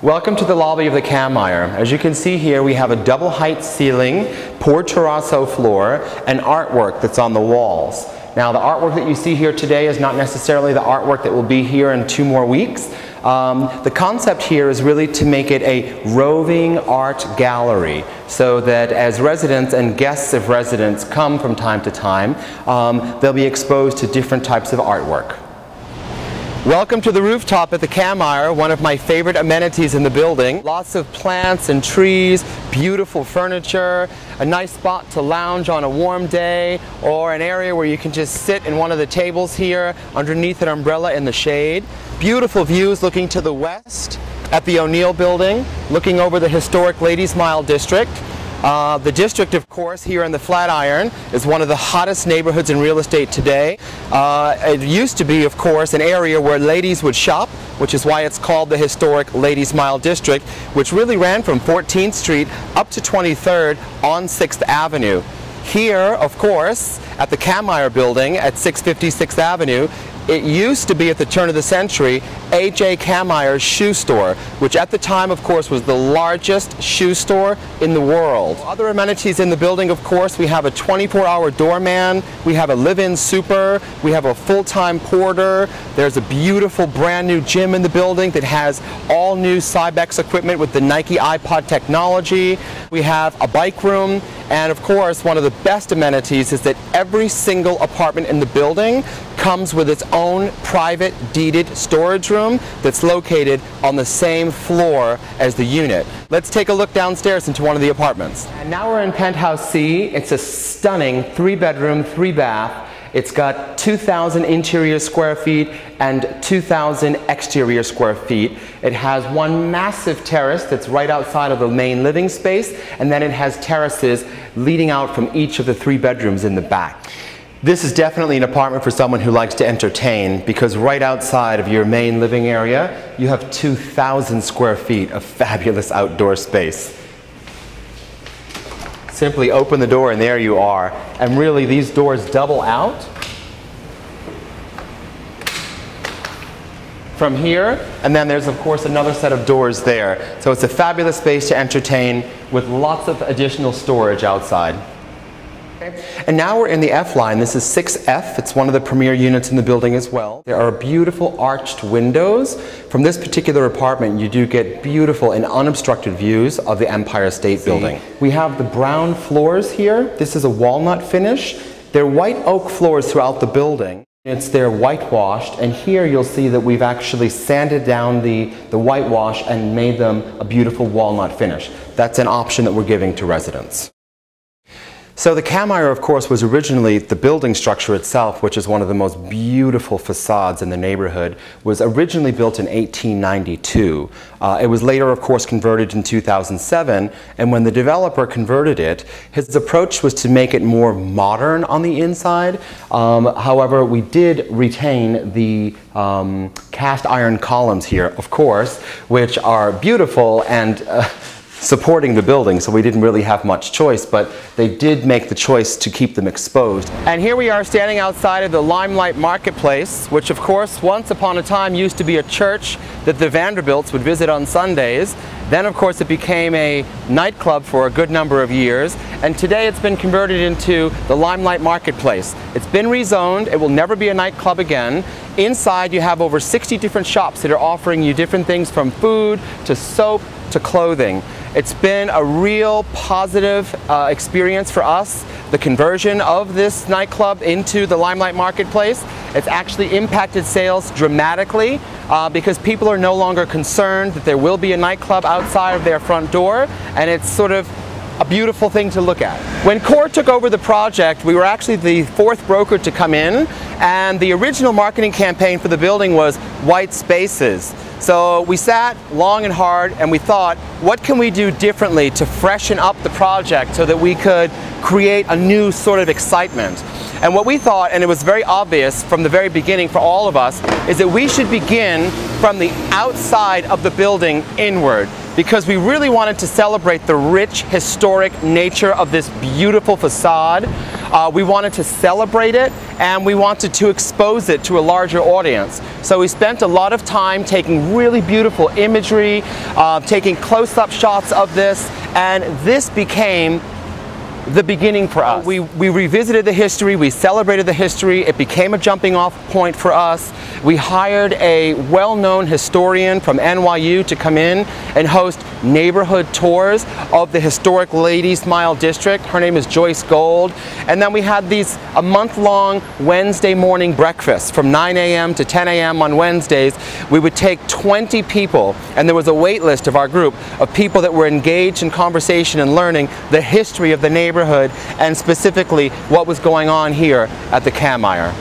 Welcome to the lobby of the Cammeyer. As you can see here, we have a double height ceiling, pour terrazzo floor, and artwork that's on the walls. Now the artwork that you see here today is not necessarily the artwork that will be here in 2 more weeks. The concept here is really to make it a roving art gallery so that as residents and guests of residents come from time to time, they'll be exposed to different types of artwork. Welcome to the rooftop at the Cammeyer, one of my favorite amenities in the building. Lots of plants and trees, beautiful furniture, a nice spot to lounge on a warm day, or an area where you can just sit in one of the tables here underneath an umbrella in the shade. Beautiful views looking to the west at the O'Neill building, looking over the historic Ladies Mile district. The district, of course, here in the Flatiron is one of the hottest neighborhoods in real estate today. It used to be, of course, an area where ladies would shop, which is why it's called the historic Ladies Mile district, which really ran from 14th Street up to 23rd on 6th Avenue. Here, of course, at the Cammeyer building at 650 6th Avenue, it used to be at the turn of the century A.J. Cammeyer's shoe store, which at the time, of course, was the largest shoe store in the world. Other amenities in the building, of course, we have a 24-hour doorman, we have a live-in super, we have a full-time porter, there's a beautiful brand new gym in the building that has all new Cybex equipment with the Nike iPod technology, we have a bike room, and of course, one of the best amenities is that every single apartment in the building comes with its own private deeded storage room that's located on the same floor as the unit. Let's take a look downstairs into one of the apartments. And now we're in Penthouse C. It's a stunning 3-bedroom, 3-bath. It's got 2,000 interior square feet and 2,000 exterior square feet. It has one massive terrace that's right outside of the main living space, and then it has terraces leading out from each of the 3 bedrooms in the back. This is definitely an apartment for someone who likes to entertain, because right outside of your main living area, you have 2,000 square feet of fabulous outdoor space. Simply open the door and there you are. And really, these doors double out from here, and then there's of course another set of doors there. So it's a fabulous space to entertain with lots of additional storage outside. And now we're in the F line. This is 6F. It's one of the premier units in the building as well. There are beautiful arched windows. From this particular apartment, you do get beautiful and unobstructed views of the Empire State Building. We have the brown floors here. This is a walnut finish. They're white oak floors throughout the building. They're whitewashed, and here you'll see that we've actually sanded down the whitewash and made them a beautiful walnut finish. That's an option that we're giving to residents. So the Cammeyer, of course, was originally the building structure itself, which is one of the most beautiful facades in the neighborhood, was originally built in 1892. It was later, of course, converted in 2007, and when the developer converted it, his approach was to make it more modern on the inside. However, we did retain the cast iron columns here, of course, which are beautiful and supporting the building, so we didn't really have much choice, but they did make the choice to keep them exposed. And here we are standing outside of the Limelight Marketplace, which of course once upon a time used to be a church that the Vanderbilts would visit on Sundays. Then of course it became a nightclub for a good number of years, and today it's been converted into the Limelight Marketplace. It's been rezoned. It will never be a nightclub again. Inside you have over 60 different shops that are offering you different things from food to soap to clothing. It's been a real positive experience for us, the conversion of this nightclub into the Limelight Marketplace. It's actually impacted sales dramatically because people are no longer concerned that there will be a nightclub outside of their front door, and it's sort of a beautiful thing to look at. When Core took over the project, we were actually the 4th broker to come in, and the original marketing campaign for the building was white spaces. So we sat long and hard and we thought, what can we do differently to freshen up the project so that we could create a new sort of excitement? And what we thought, and it was very obvious from the very beginning for all of us, is that we should begin from the outside of the building inward, because we really wanted to celebrate the rich historic nature of this beautiful facade. We wanted to celebrate it, and we wanted to expose it to a larger audience. So we spent a lot of time taking really beautiful imagery, taking close-up shots of this, and this became the beginning for us. We revisited the history, we celebrated the history, it became a jumping off point for us. We hired a well-known historian from NYU to come in and host neighborhood tours of the historic Ladies Mile District. Her name is Joyce Gold. And then we had a month-long Wednesday morning breakfasts from 9 a.m. to 10 a.m. on Wednesdays. We would take 20 people, and there was a wait list of our group of people that were engaged in conversation and learning the history of the neighborhood and specifically what was going on here at the Cammeyer.